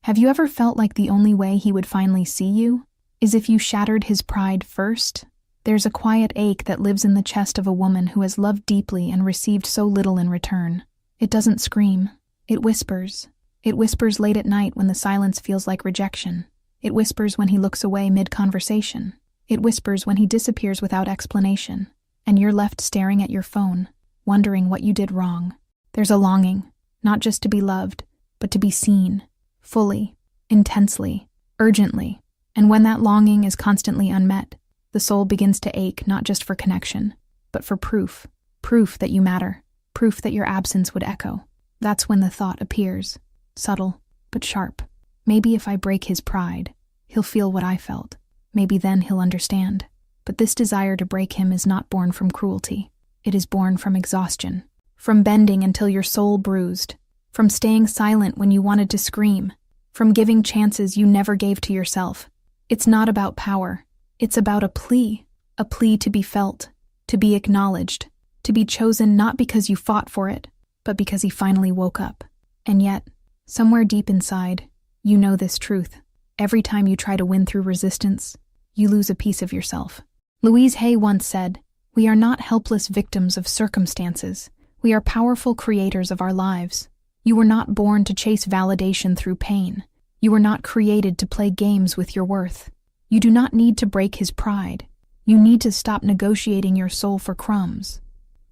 Have you ever felt like the only way he would finally see you is if you shattered his pride first? There's a quiet ache that lives in the chest of a woman who has loved deeply and received so little in return. It doesn't scream. It whispers. It whispers late at night when the silence feels like rejection. It whispers when he looks away mid-conversation. It whispers when he disappears without explanation, and you're left staring at your phone, wondering what you did wrong. There's a longing, not just to be loved, but to be seen, fully, intensely, urgently. And when that longing is constantly unmet, the soul begins to ache not just for connection, but for proof. Proof that you matter. Proof that your absence would echo. That's when the thought appears, subtle, but sharp. Maybe if I break his pride, he'll feel what I felt. Maybe then he'll understand. But this desire to break him is not born from cruelty. It is born from exhaustion. From bending until your soul bruised. From staying silent when you wanted to scream. From giving chances you never gave to yourself. It's not about power. It's about a plea to be felt, to be acknowledged, to be chosen not because you fought for it, but because he finally woke up. And yet, somewhere deep inside, you know this truth. Every time you try to win through resistance, you lose a piece of yourself. Louise Hay once said, "We are not helpless victims of circumstances. We are powerful creators of our lives. You were not born to chase validation through pain. You were not created to play games with your worth. You do not need to break his pride. You need to stop negotiating your soul for crumbs.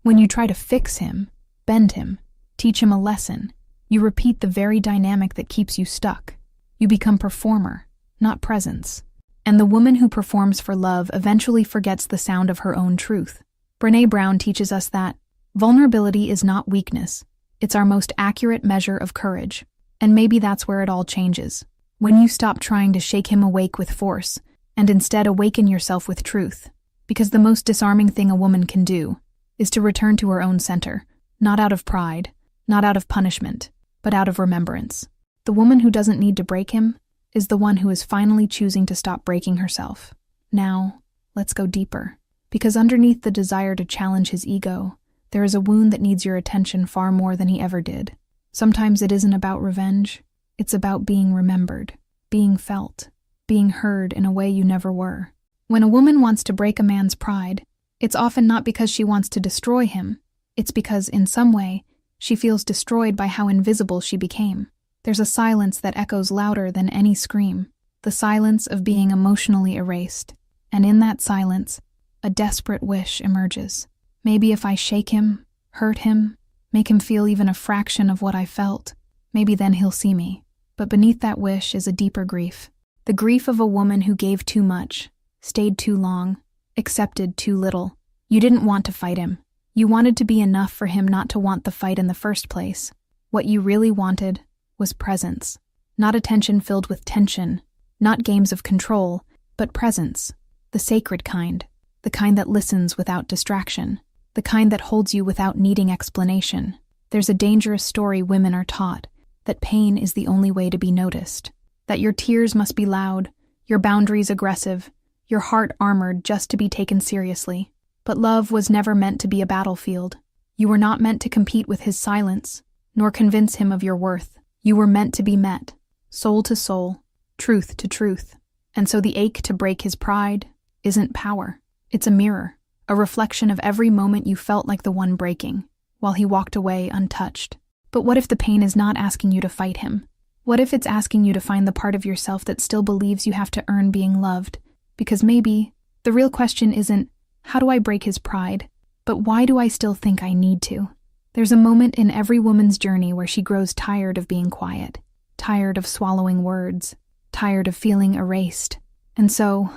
When you try to fix him, bend him, teach him a lesson, you repeat the very dynamic that keeps you stuck. You become performer, not presence. And the woman who performs for love eventually forgets the sound of her own truth. Brené Brown teaches us that vulnerability is not weakness. It's our most accurate measure of courage. And maybe that's where it all changes. When you stop trying to shake him awake with force, and instead awaken yourself with truth. Because the most disarming thing a woman can do is to return to her own center, not out of pride, not out of punishment, but out of remembrance. The woman who doesn't need to break him is the one who is finally choosing to stop breaking herself. Now, let's go deeper. Because underneath the desire to challenge his ego, there is a wound that needs your attention far more than he ever did. Sometimes it isn't about revenge. It's about being remembered, being felt, being heard in a way you never were. When a woman wants to break a man's pride, it's often not because she wants to destroy him. It's because, in some way, she feels destroyed by how invisible she became. There's a silence that echoes louder than any scream, the silence of being emotionally erased. And in that silence, a desperate wish emerges. Maybe if I shake him, hurt him, make him feel even a fraction of what I felt, maybe then he'll see me. But beneath that wish is a deeper grief. The grief of a woman who gave too much, stayed too long, accepted too little. You didn't want to fight him. You wanted to be enough for him not to want the fight in the first place. What you really wanted was presence. Not attention filled with tension, not games of control, but presence. The sacred kind. The kind that listens without distraction. The kind that holds you without needing explanation. There's a dangerous story women are taught, that pain is the only way to be noticed. That your tears must be loud, your boundaries aggressive, your heart armored just to be taken seriously. But love was never meant to be a battlefield. You were not meant to compete with his silence, nor convince him of your worth. You were meant to be met, soul to soul, truth to truth. And so the ache to break his pride isn't power. It's a mirror, a reflection of every moment you felt like the one breaking, while he walked away untouched. But what if the pain is not asking you to fight him? What if it's asking you to find the part of yourself that still believes you have to earn being loved? Because maybe the real question isn't, how do I break his pride? But why do I still think I need to? There's a moment in every woman's journey where she grows tired of being quiet, tired of swallowing words, tired of feeling erased. And so,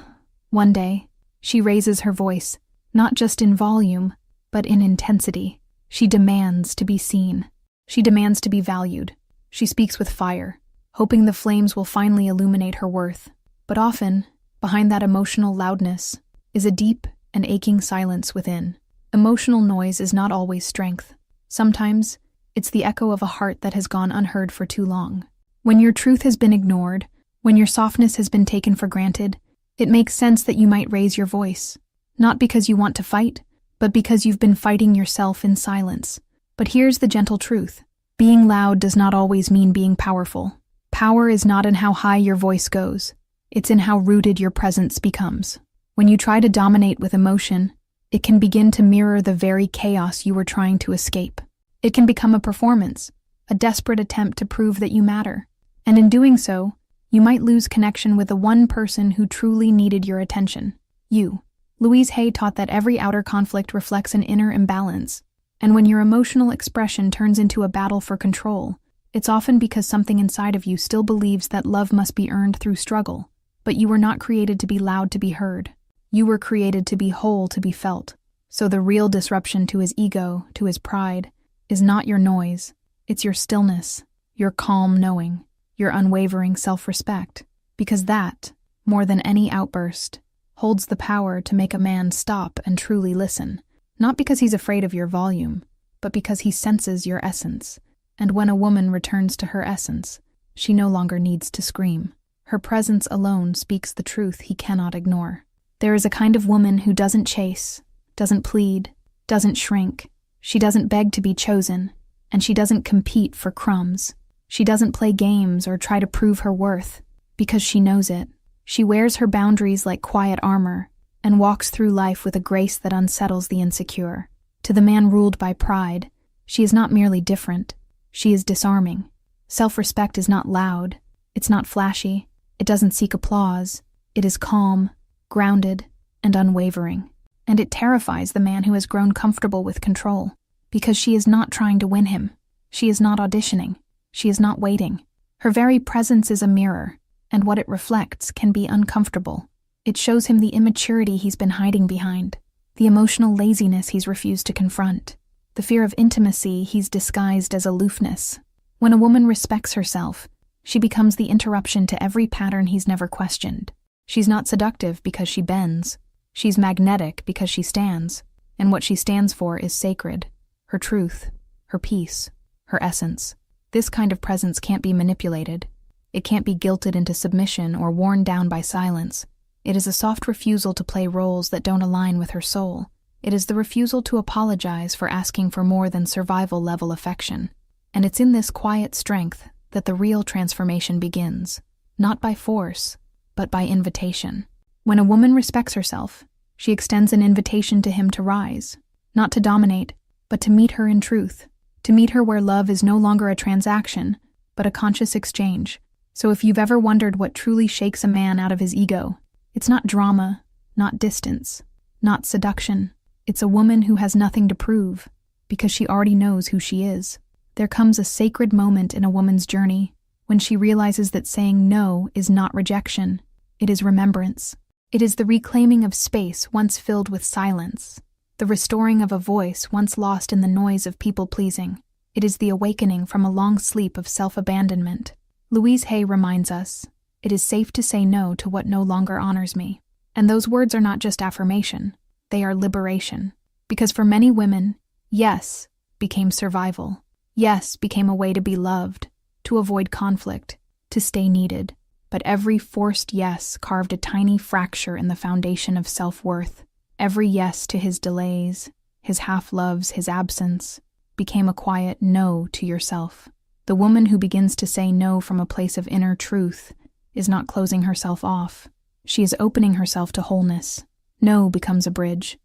one day, she raises her voice, not just in volume, but in intensity. She demands to be seen. She demands to be valued. She speaks with fire, hoping the flames will finally illuminate her worth. But often, behind that emotional loudness, is a deep and aching silence within. Emotional noise is not always strength. Sometimes, it's the echo of a heart that has gone unheard for too long. When your truth has been ignored, when your softness has been taken for granted, it makes sense that you might raise your voice. Not because you want to fight, but because you've been fighting yourself in silence. But here's the gentle truth. Being loud does not always mean being powerful. Power is not in how high your voice goes. It's in how rooted your presence becomes. When you try to dominate with emotion, it can begin to mirror the very chaos you were trying to escape. It can become a performance, a desperate attempt to prove that you matter. And in doing so, you might lose connection with the one person who truly needed your attention, you. Louise Hay taught that every outer conflict reflects an inner imbalance, and when your emotional expression turns into a battle for control, it's often because something inside of you still believes that love must be earned through struggle. But you were not created to be loud to be heard. You were created to be whole to be felt. So the real disruption to his ego, to his pride, is not your noise. It's your stillness, your calm knowing, your unwavering self-respect. Because that, more than any outburst, holds the power to make a man stop and truly listen. Not because he's afraid of your volume, but because he senses your essence. And when a woman returns to her essence, she no longer needs to scream. Her presence alone speaks the truth he cannot ignore. There is a kind of woman who doesn't chase, doesn't plead, doesn't shrink. She doesn't beg to be chosen, and she doesn't compete for crumbs. She doesn't play games or try to prove her worth, because she knows it. She wears her boundaries like quiet armor, and walks through life with a grace that unsettles the insecure. To the man ruled by pride, she is not merely different, she is disarming. Self-respect is not loud, it's not flashy, it doesn't seek applause, it is calm, grounded, and unwavering. And it terrifies the man who has grown comfortable with control, because she is not trying to win him. She is not auditioning. She is not waiting. Her very presence is a mirror, and what it reflects can be uncomfortable. It shows him the immaturity he's been hiding behind, the emotional laziness he's refused to confront, the fear of intimacy he's disguised as aloofness. When a woman respects herself, she becomes the interruption to every pattern he's never questioned. She's not seductive because she bends. She's magnetic because she stands, and what she stands for is sacred. Her truth, her peace, her essence. This kind of presence can't be manipulated. It can't be guilted into submission or worn down by silence. It is a soft refusal to play roles that don't align with her soul. It is the refusal to apologize for asking for more than survival-level affection. And it's in this quiet strength that the real transformation begins, not by force, but by invitation. When a woman respects herself, she extends an invitation to him to rise, not to dominate, but to meet her in truth, to meet her where love is no longer a transaction, but a conscious exchange. So if you've ever wondered what truly shakes a man out of his ego, it's not drama, not distance, not seduction. It's a woman who has nothing to prove, because she already knows who she is. There comes a sacred moment in a woman's journey when she realizes that saying no is not rejection, it is remembrance. It is the reclaiming of space once filled with silence, the restoring of a voice once lost in the noise of people-pleasing. It is the awakening from a long sleep of self-abandonment. Louise Hay reminds us, it is safe to say no to what no longer honors me. And those words are not just affirmation, they are liberation. Because for many women, yes became survival. Yes became a way to be loved, to avoid conflict, to stay needed. But every forced yes carved a tiny fracture in the foundation of self-worth. Every yes to his delays, his half-loves, his absence, became a quiet no to yourself. The woman who begins to say no from a place of inner truth is not closing herself off. She is opening herself to wholeness. No becomes a bridge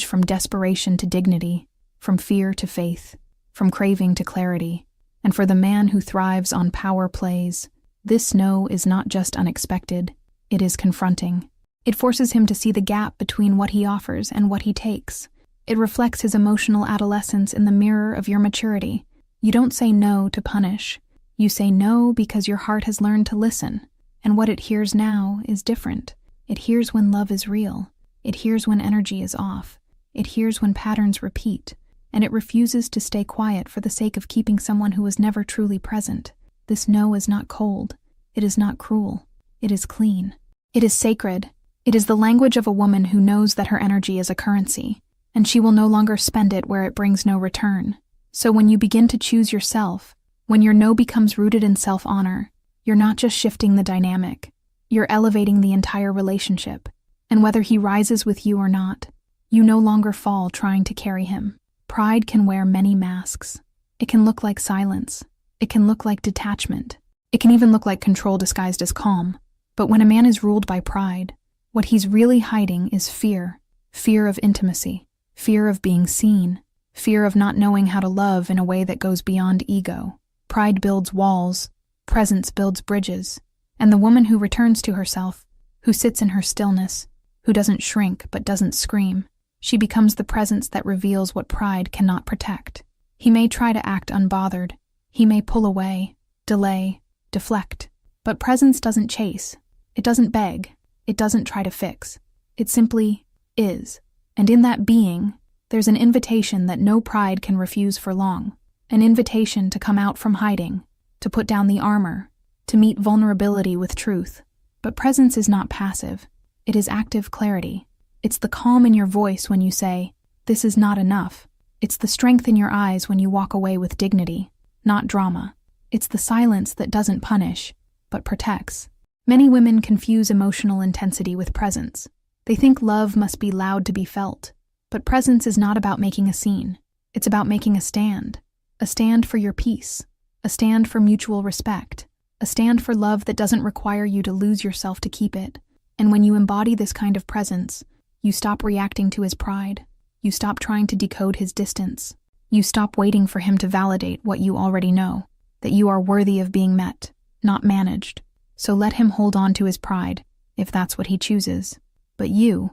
from desperation to dignity, from fear to faith, from craving to clarity. And for the man who thrives on power plays, this no is not just unexpected, it is confronting. It forces him to see the gap between what he offers and what he takes. It reflects his emotional adolescence in the mirror of your maturity. You don't say no to punish. You say no because your heart has learned to listen. And what it hears now is different. It hears when love is real. It hears when energy is off. It hears when patterns repeat. And it refuses to stay quiet for the sake of keeping someone who was never truly present. This no is not cold. It is not cruel. It is clean. It is sacred. It is the language of a woman who knows that her energy is a currency, and she will no longer spend it where it brings no return. So when you begin to choose yourself, when your no becomes rooted in self-honor, you're not just shifting the dynamic, you're elevating the entire relationship. And whether he rises with you or not, you no longer fall trying to carry him. Pride can wear many masks. It can look like silence. It can look like detachment. It can even look like control disguised as calm. But when a man is ruled by pride, what he's really hiding is fear. Fear of intimacy. Fear of being seen. Fear of not knowing how to love in a way that goes beyond ego. Pride builds walls. Presence builds bridges. And the woman who returns to herself, who sits in her stillness, who doesn't shrink but doesn't scream, she becomes the presence that reveals what pride cannot protect. He may try to act unbothered. He may pull away, delay, deflect. But presence doesn't chase. It doesn't beg. It doesn't try to fix. It simply is. And in that being, there's an invitation that no pride can refuse for long. An invitation to come out from hiding, to put down the armor, to meet vulnerability with truth. But presence is not passive. It is active clarity. It's the calm in your voice when you say, "This is not enough." It's the strength in your eyes when you walk away with dignity, not drama. It's the silence that doesn't punish, but protects. Many women confuse emotional intensity with presence. They think love must be loud to be felt. But presence is not about making a scene. It's about making a stand. A stand for your peace. A stand for mutual respect. A stand for love that doesn't require you to lose yourself to keep it. And when you embody this kind of presence, you stop reacting to his pride. You stop trying to decode his distance. You stop waiting for him to validate what you already know, that you are worthy of being met, not managed. So let him hold on to his pride, if that's what he chooses. But you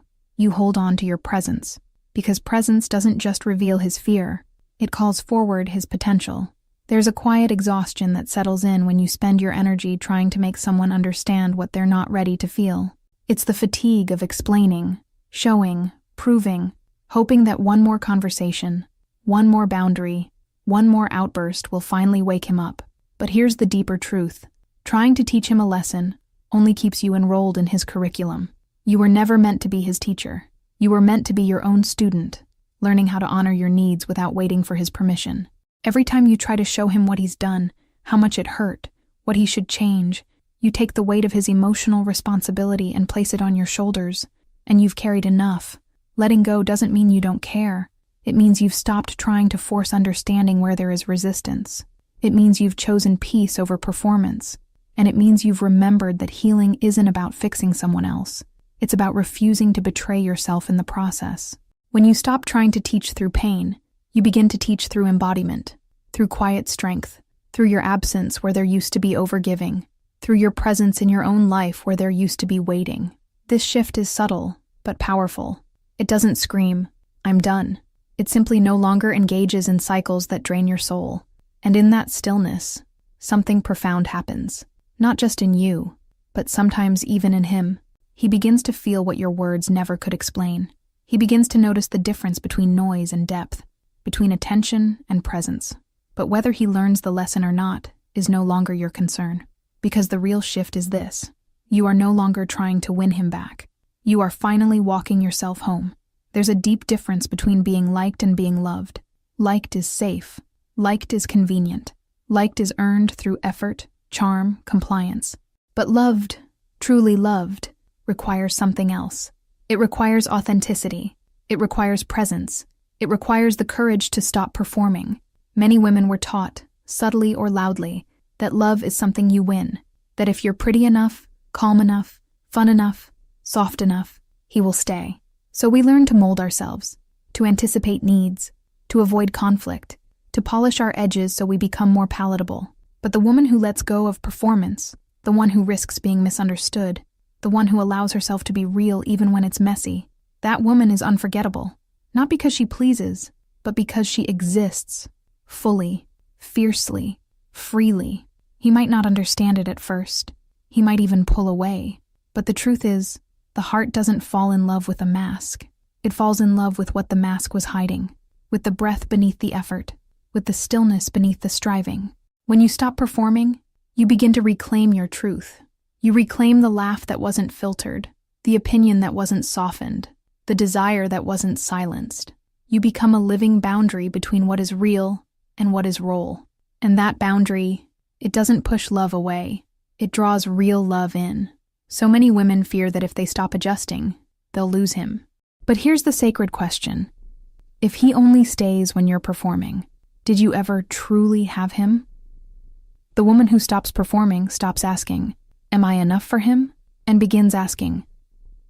hold on to your presence. Because presence doesn't just reveal his fear, it calls forward his potential. There's a quiet exhaustion that settles in when you spend your energy trying to make someone understand what they're not ready to feel. It's the fatigue of explaining, showing, proving, hoping that one more conversation, one more boundary, one more outburst will finally wake him up. But here's the deeper truth. Trying to teach him a lesson only keeps you enrolled in his curriculum. You were never meant to be his teacher. You were meant to be your own student, learning how to honor your needs without waiting for his permission. Every time you try to show him what he's done, how much it hurt, what he should change, you take the weight of his emotional responsibility and place it on your shoulders, and you've carried enough. Letting go doesn't mean you don't care. It means you've stopped trying to force understanding where there is resistance. It means you've chosen peace over performance. And it means you've remembered that healing isn't about fixing someone else. It's about refusing to betray yourself in the process. When you stop trying to teach through pain, you begin to teach through embodiment, through quiet strength, through your absence where there used to be overgiving, through your presence in your own life where there used to be waiting. This shift is subtle, but powerful. It doesn't scream, "I'm done." It simply no longer engages in cycles that drain your soul. And in that stillness, something profound happens. Not just in you, but sometimes even in him. He begins to feel what your words never could explain. He begins to notice the difference between noise and depth, between attention and presence. But whether he learns the lesson or not is no longer your concern. Because the real shift is this. You are no longer trying to win him back. You are finally walking yourself home. There's a deep difference between being liked and being loved. Liked is safe. Liked is convenient. Liked is earned through effort, charm, compliance. But loved, truly loved, requires something else. It requires authenticity. It requires presence. It requires the courage to stop performing. Many women were taught, subtly or loudly, that love is something you win, that if you're pretty enough, calm enough, fun enough, soft enough, he will stay. So we learn to mold ourselves, to anticipate needs, to avoid conflict, to polish our edges so we become more palatable. But the woman who lets go of performance, the one who risks being misunderstood, the one who allows herself to be real even when it's messy, that woman is unforgettable. Not because she pleases, but because she exists, fully, fiercely, freely. He might not understand it at first. He might even pull away. But the truth is, the heart doesn't fall in love with a mask. It falls in love with what the mask was hiding, with the breath beneath the effort, with the stillness beneath the striving. When you stop performing, you begin to reclaim your truth. You reclaim the laugh that wasn't filtered, the opinion that wasn't softened, the desire that wasn't silenced. You become a living boundary between what is real and what is role. And that boundary, it doesn't push love away. It draws real love in. So many women fear that if they stop adjusting, they'll lose him. But here's the sacred question. If he only stays when you're performing, did you ever truly have him? The woman who stops performing stops asking, "Am I enough for him?" and begins asking,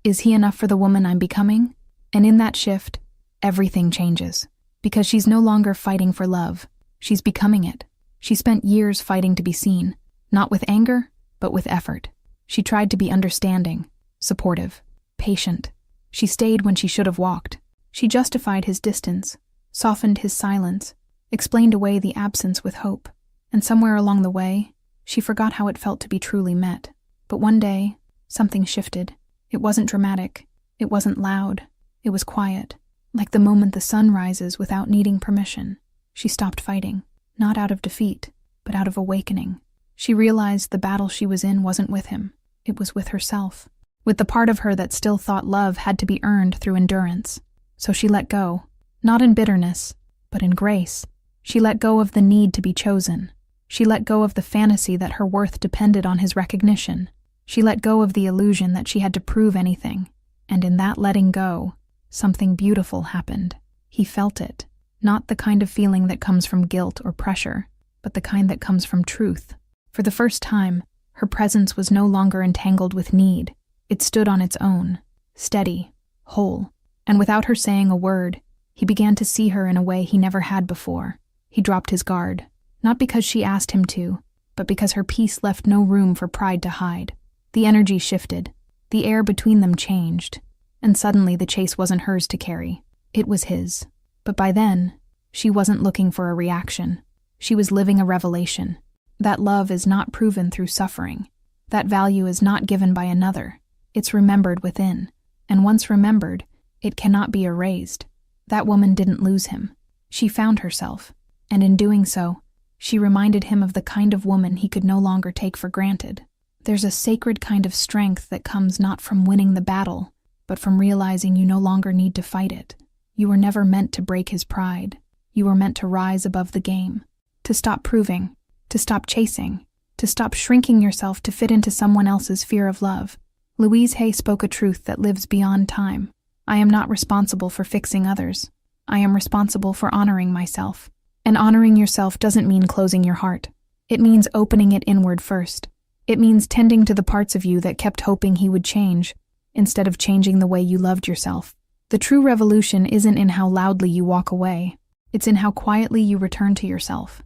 "Is he enough for the woman I'm becoming?" And in that shift, everything changes. Because she's no longer fighting for love, she's becoming it. She spent years fighting to be seen, not with anger, but with effort. She tried to be understanding, supportive, patient. She stayed when she should have walked. She justified his distance, softened his silence, explained away the absence with hope. And somewhere along the way, she forgot how it felt to be truly met. But one day, something shifted. It wasn't dramatic. It wasn't loud. It was quiet. Like the moment the sun rises without needing permission. She stopped fighting, not out of defeat, but out of awakening. She realized the battle she was in wasn't with him. It was with herself, with the part of her that still thought love had to be earned through endurance. So she let go, not in bitterness, but in grace. She let go of the need to be chosen. She let go of the fantasy that her worth depended on his recognition. She let go of the illusion that she had to prove anything. And in that letting go, something beautiful happened. He felt it, not the kind of feeling that comes from guilt or pressure, but the kind that comes from truth. For the first time, her presence was no longer entangled with need. It stood on its own, steady, whole. And without her saying a word, he began to see her in a way he never had before. He dropped his guard, not because she asked him to, but because her peace left no room for pride to hide. The energy shifted. The air between them changed. And suddenly the chase wasn't hers to carry. It was his. But by then, she wasn't looking for a reaction. She was living a revelation. That love is not proven through suffering. That value is not given by another. It's remembered within. And once remembered, it cannot be erased. That woman didn't lose him. She found herself. And in doing so, she reminded him of the kind of woman he could no longer take for granted. There's a sacred kind of strength that comes not from winning the battle, but from realizing you no longer need to fight it. You were never meant to break his pride. You were meant to rise above the game, to stop proving, to stop chasing, to stop shrinking yourself to fit into someone else's fear of love. Louise Hay spoke a truth that lives beyond time. I am not responsible for fixing others. I am responsible for honoring myself. And honoring yourself doesn't mean closing your heart. It means opening it inward first. It means tending to the parts of you that kept hoping he would change, instead of changing the way you loved yourself. The true revolution isn't in how loudly you walk away. It's in how quietly you return to yourself.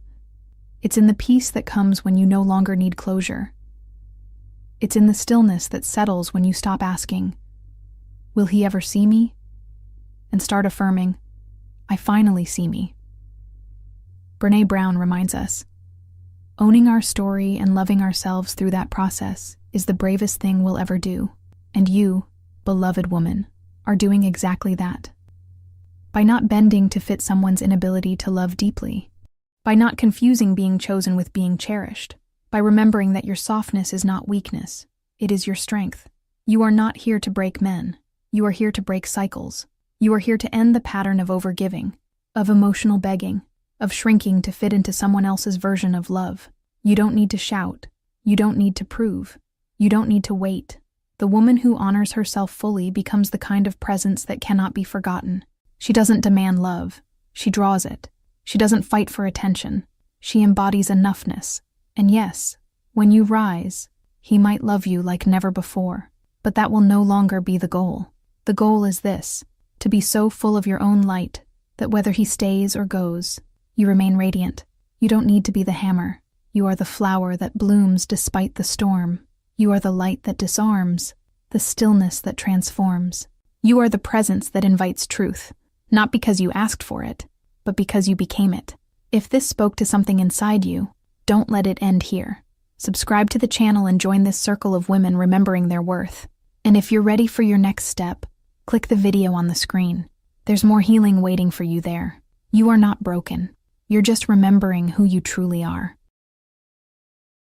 It's in the peace that comes when you no longer need closure. It's in the stillness that settles when you stop asking, "Will he ever see me?" and start affirming, "I finally see me." Brené Brown reminds us, owning our story and loving ourselves through that process is the bravest thing we'll ever do. And you, beloved woman, are doing exactly that. By not bending to fit someone's inability to love deeply. By not confusing being chosen with being cherished. By remembering that your softness is not weakness, it is your strength. You are not here to break men. You are here to break cycles. You are here to end the pattern of overgiving, of emotional begging, of shrinking to fit into someone else's version of love. You don't need to shout. You don't need to prove. You don't need to wait. The woman who honors herself fully becomes the kind of presence that cannot be forgotten. She doesn't demand love. She draws it. She doesn't fight for attention. She embodies enoughness. And yes, when you rise, he might love you like never before. But that will no longer be the goal. The goal is this, to be so full of your own light that whether he stays or goes, you remain radiant. You don't need to be the hammer. You are the flower that blooms despite the storm. You are the light that disarms, the stillness that transforms. You are the presence that invites truth, not because you asked for it, but because you became it. If this spoke to something inside you, don't let it end here. Subscribe to the channel and join this circle of women remembering their worth. And if you're ready for your next step, click the video on the screen. There's more healing waiting for you there. You are not broken. You're just remembering who you truly are.